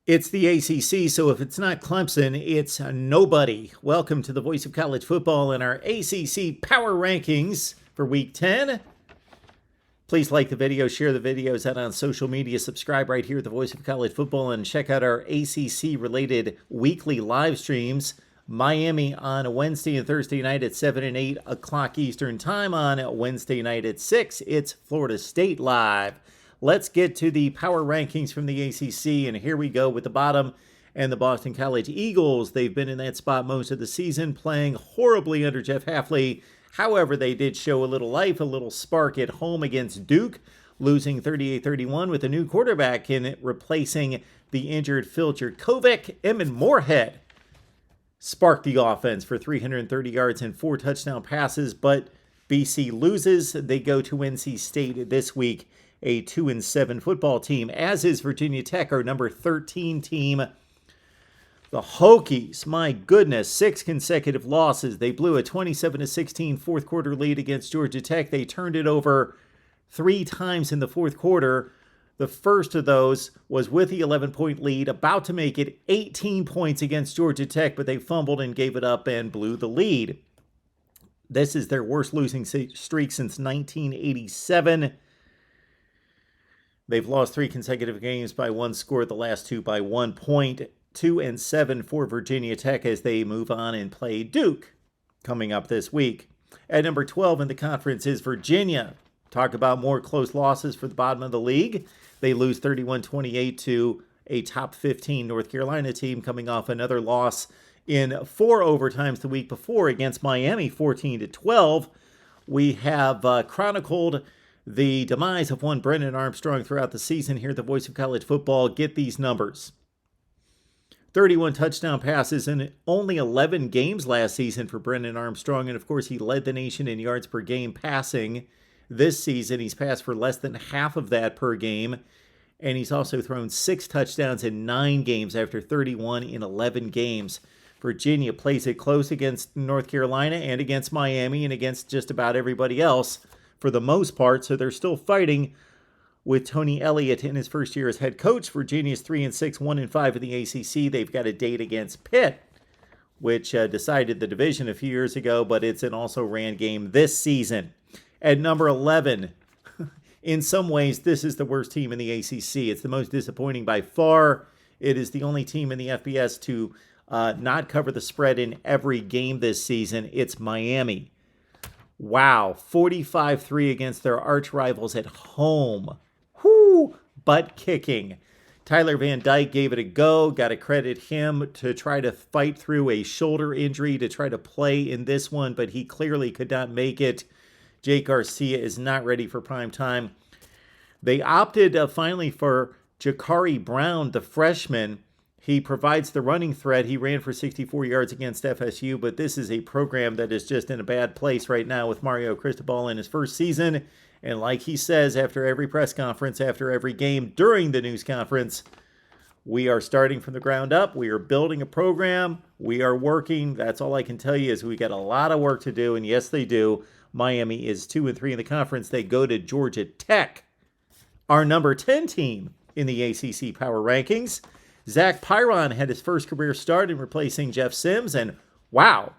It's the ACC, so if it's not Clemson, it's nobody. Welcome to the Voice of College Football and our ACC Power Rankings for Week 10. Please like the video, share the videos out on social media, subscribe right here at the Voice of College Football, and check out our ACC-related weekly live streams. Miami on Wednesday and Thursday night at 7 and 8 o'clock Eastern Time. On Wednesday night at 6, it's Florida State Live. Let's get to the power rankings from the ACC, and here we go with the bottom and the Boston College Eagles. They've been in that spot most of the season, playing horribly under Jeff Hafley. However, they did show a little life, a little spark at home against Duke, losing 38-31 with a new quarterback in replacing the injured Phil Jurkovec. Eamon Moorhead sparked the offense for 330 yards and 4 touchdown passes, but BC loses. They go to NC State this week, a 2-7 football team, as is Virginia Tech, our number 13 team. The Hokies, my goodness, 6 consecutive losses. They blew a 27-16 fourth quarter lead against Georgia Tech. They turned it over 3 times in the fourth quarter. The first of those was with the 11-point lead, about to make it 18 points against Georgia Tech, but they fumbled and gave it up and blew the lead. This is their worst losing streak since 1987. They've lost 3 consecutive games by 1 score, the last 2 by 1 point. 2-7 for Virginia Tech as they move on and play Duke coming up this week. At number 12 in the conference is Virginia. Talk about more close losses for the bottom of the league. They lose 31-28 to a top 15 North Carolina team, coming off another loss in 4 overtimes the week before against Miami, 14-12. We have chronicled the demise of one Brennan Armstrong throughout the season here at the Voice of College Football. Get these numbers. 31 touchdown passes in only 11 games last season for Brennan Armstrong, and of course he led the nation in yards per game passing. This season he's passed for less than half of that per game, and he's also thrown 6 touchdowns in 9 games after 31 in 11 games. Virginia plays it close against North Carolina and against Miami and against just about everybody else for the most part, so they're still fighting with Tony Elliott in his first year as head coach. Virginia's 3-6, 1-5 in the ACC. They've got a date against Pitt, which decided the division a few years ago, but it's an also-ran game this season. At number 11, in some ways, this is the worst team in the ACC. It's the most disappointing by far. It is the only team in the FBS to not cover the spread in every game this season. It's Miami. Wow, 45-3 against their arch rivals at home. Whoo, butt kicking. Tyler Van Dyke gave it a go. Got to credit him to try to fight through a shoulder injury to try to play in this one, but he clearly could not make it. Jake Garcia is not ready for prime time. They opted finally for Jakari Brown, the freshman. He provides the running threat. He ran for 64 yards against FSU, but this is a program that is just in a bad place right now with Mario Cristobal in his first season. And like he says after every press conference, after every game, during the news conference, we are starting from the ground up. We are building a program. We are working. That's all I can tell you is we got a lot of work to do, and yes, they do. Miami is 2-3 in the conference. They go to Georgia Tech, our number 10 team in the ACC Power Rankings. Zach Pyron had his first career start in replacing Jeff Sims, and wow,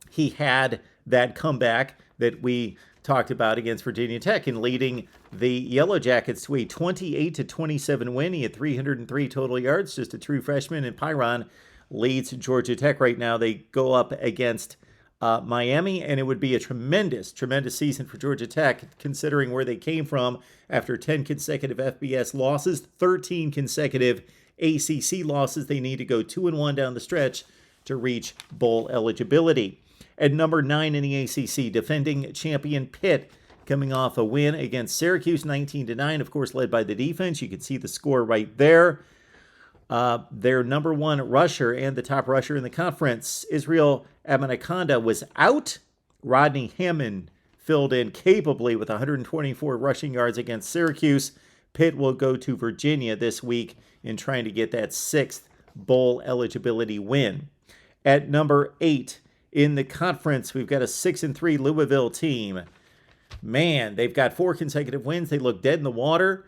he had that comeback that we talked about against Virginia Tech in leading the Yellow Jackets to a 28-27 win. He had 303 total yards, just a true freshman, and Pyron leads Georgia Tech right now. They go up against Miami, and it would be a tremendous season for Georgia Tech, considering where they came from after 10 consecutive FBS losses, 13 consecutive ACC losses. They need to go 2-1 down the stretch to reach bowl eligibility. At number 9 in the ACC, defending champion Pitt, coming off a win against Syracuse, 19-9, of course, led by the defense. You can see the score right there. Their number 1 rusher and the top rusher in the conference, Israel Abanaconda, was out. Rodney Hammond filled in capably with 124 rushing yards against Syracuse. Pitt will go to Virginia this week in trying to get that 6th bowl eligibility win. At number 8 in the conference, we've got a 6-3 Louisville team. Man, they've got 4 consecutive wins. They look dead in the water.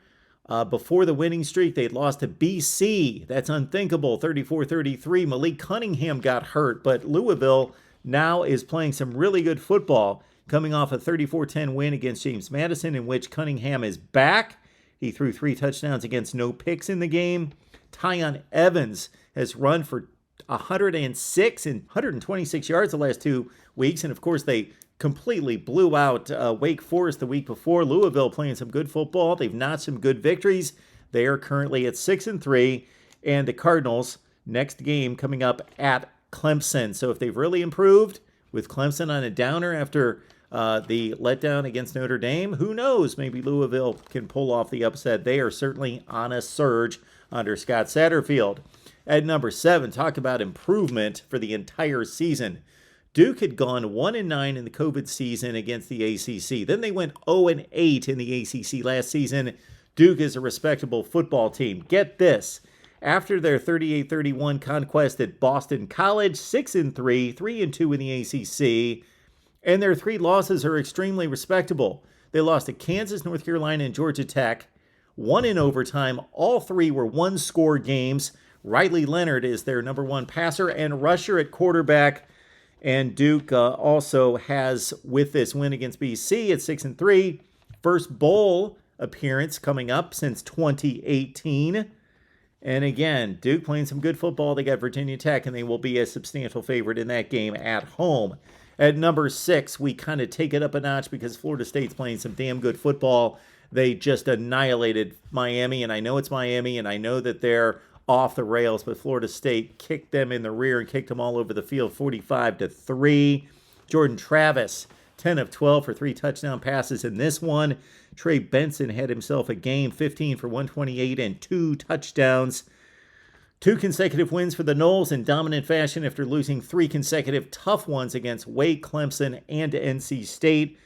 Before the winning streak, they'd lost to BC. That's unthinkable, 34-33. Malik Cunningham got hurt, but Louisville now is playing some really good football, coming off a 34-10 win against James Madison, in which Cunningham is back. He threw 3 touchdowns against no picks in the game. Tyon Evans has run for 106 and 126 yards the last 2 weeks, and of course they completely blew out Wake Forest the week before. Louisville playing some good football. They've notched some good victories. They are currently at 6-3, and the Cardinals, next game coming up at Clemson. So if they've really improved with Clemson on a downer after the letdown against Notre Dame, who knows? Maybe Louisville can pull off the upset. They are certainly on a surge under Scott Satterfield. At number 7, talk about improvement for the entire season. Duke had gone 1-9 in the COVID season against the ACC. Then they went 0-8 in the ACC last season. Duke is a respectable football team. Get this. After their 38-31 conquest at Boston College, 6-3, 3-2 in the ACC, and their 3 losses are extremely respectable. They lost to Kansas, North Carolina, and Georgia Tech, 1 in overtime. All 3 were 1-score games. Riley Leonard is their number 1 passer and rusher at quarterback. And Duke also has, with this win against BC at 6-3, first bowl appearance coming up since 2018. And again, Duke playing some good football. They got Virginia Tech, and they will be a substantial favorite in that game at home. At number 6, we kind of take it up a notch because Florida State's playing some damn good football. They just annihilated Miami, and I know it's Miami, and I know that they're off the rails, but Florida State kicked them in the rear and kicked them all over the field, 45-3. Jordan Travis, 10 of 12 for 3 touchdown passes in this one. Trey Benson had himself a game, 15 for 128 and 2 touchdowns. 2 consecutive wins for the Noles in dominant fashion after losing 3 consecutive tough ones against Wake, Clemson, and NC State.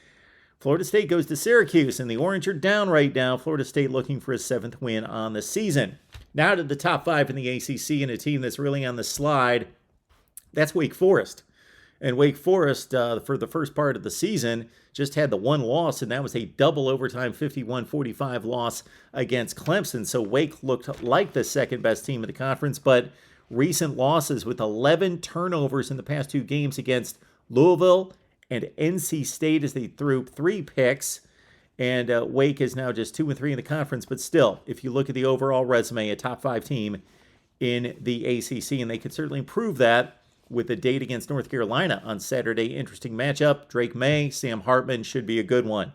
Florida State goes to Syracuse, and the Orange are down right now. Florida State looking for a 7th win on the season. Now to the top 5 in the ACC, and a team that's really on the slide. That's Wake Forest. And Wake Forest, for the first part of the season, just had the 1 loss, and that was a double overtime 51-45 loss against Clemson. So Wake looked like the second best team in the conference, but recent losses with 11 turnovers in the past 2 games against Louisville and NC State as they threw 3 picks. And Wake is now just 2-3 in the conference, but still, if you look at the overall resume, a top 5 team in the ACC, and they could certainly prove that with the date against North Carolina on Saturday. Interesting matchup. Drake May, Sam Hartman should be a good one.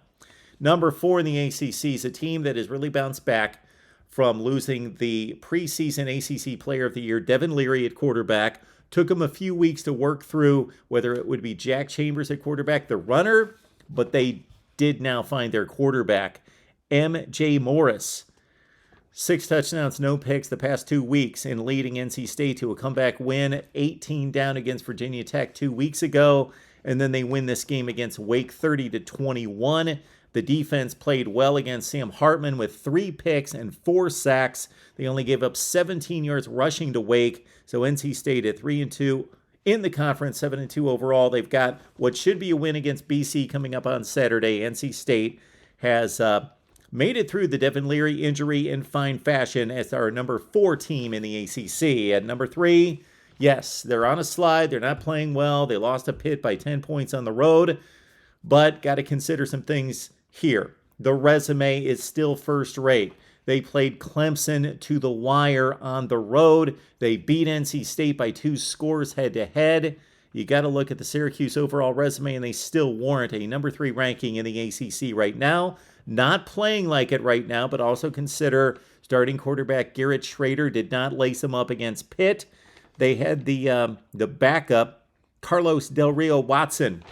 Number 4 in the ACC is a team that has really bounced back from losing the preseason ACC Player of the Year, Devin Leary at quarterback. Took them a few weeks to work through whether it would be Jack Chambers at quarterback, the runner, but they did now find their quarterback, M.J. Morris. 6 touchdowns, no picks the past 2 weeks in leading NC State to a comeback win, 18 down against Virginia Tech 2 weeks ago, and then they win this game against Wake 30-21. The defense played well against Sam Hartman with 3 picks and 4 sacks. They only gave up 17 yards rushing to Wake, so NC State at 3-2 in the conference, 7-2 overall. They've got what should be a win against BC coming up on Saturday. NC State has made it through the Devin Leary injury in fine fashion as our number 4 team in the ACC. At number 3, yes, they're on a slide. They're not playing well. They lost to Pitt by 10 points on the road, but got to consider some things here. The resume is still first rate. They played Clemson to the wire on the road. They beat NC State by 2 scores head-to-head. You got to look at the Syracuse overall resume, and they still warrant a number 3 ranking in the ACC right now. Not playing like it right now, but also consider starting quarterback Garrett Schrader did not lace them up against Pitt. They had the backup, Carlos Del Rio Watson.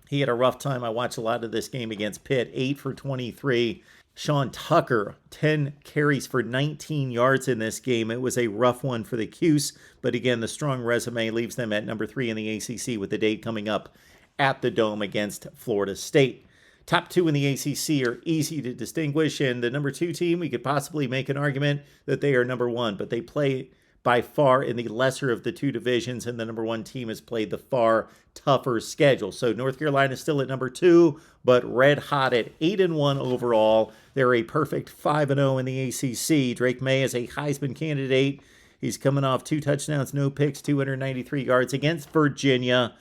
He had a rough time. I watched a lot of this game against Pitt, 8 for 23. Sean Tucker, 10 carries for 19 yards in this game. It was a rough one for the Cuse, but again, the strong resume leaves them at number 3 in the ACC with the date coming up at the Dome against Florida State. Top 2 in the ACC are easy to distinguish, and the number 2 team, we could possibly make an argument that they are number 1, but they play by far in the lesser of the 2 divisions, and the number 1 team has played the far tougher schedule. So North Carolina is still at number 2, but red hot at 8-1 overall. They're a perfect 5-0 in the ACC. Drake May is a Heisman candidate. He's coming off 2 touchdowns, no picks, 293 yards against Virginia.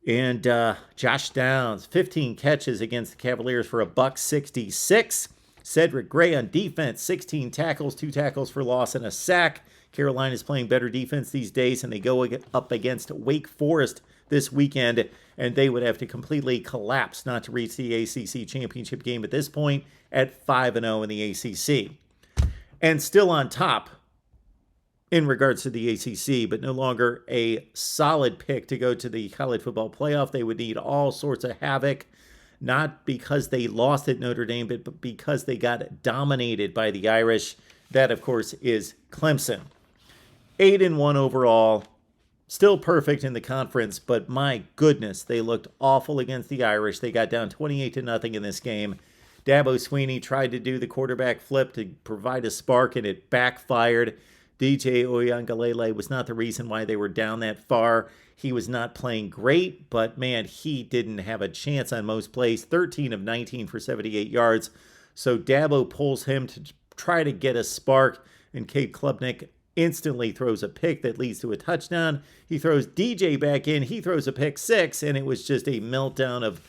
And Josh Downs, 15 catches against the Cavaliers for $166. Cedric Gray on defense, 16 tackles, 2 tackles for loss and a sack. Carolina is playing better defense these days, and they go up against Wake Forest this weekend, and they would have to completely collapse not to reach the ACC championship game at this point at 5-0 in the ACC. And still on top in regards to the ACC, but no longer a solid pick to go to the college football playoff. They would need all sorts of havoc, not because they lost at Notre Dame, but because they got dominated by the Irish. That, of course, is Clemson. 8-1 overall. Still perfect in the conference, but my goodness, they looked awful against the Irish. They got down 28-0 in this game. Dabo Swinney tried to do the quarterback flip to provide a spark, and it backfired. DJ Uiagalelei was not the reason why they were down that far. He was not playing great, but man, he didn't have a chance on most plays. 13 of 19 for 78 yards. So Dabo pulls him to try to get a spark, and Cade Klubnik instantly throws a pick that leads to a touchdown. He throws DJ back in. He throws a pick 6, and it was just a meltdown of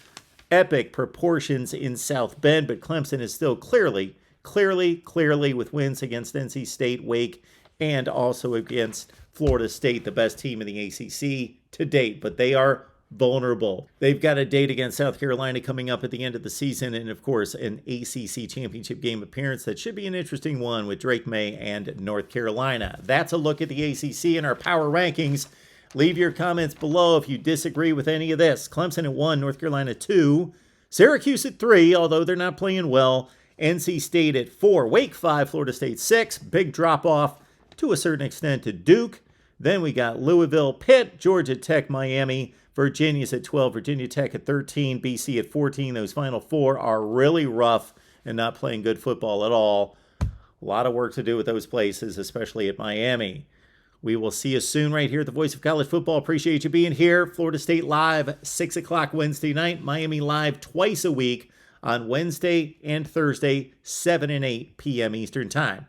epic proportions in South Bend. But Clemson is still clearly with wins against NC State, Wake, and also against Florida State, the best team in the ACC to date. But they are vulnerable. They've got a date against South Carolina coming up at the end of the season, and of course an ACC championship game appearance that should be an interesting one with Drake May and North Carolina. That's a look at the ACC and our power rankings. Leave your comments below if you disagree with any of this. Clemson at 1, North Carolina 2, Syracuse at 3, although they're not playing well, NC State at 4, Wake 5, Florida State 6, big drop off to a certain extent to Duke. Then we got Louisville, Pitt, Georgia Tech, Miami, Virginia's at 12, Virginia Tech at 13, BC at 14. Those final 4 are really rough and not playing good football at all. A lot of work to do with those places, especially at Miami. We will see you soon right here at the Voice of College Football. Appreciate you being here. Florida State live, 6 o'clock Wednesday night. Miami live twice a week on Wednesday and Thursday, 7 and 8 p.m. Eastern Time.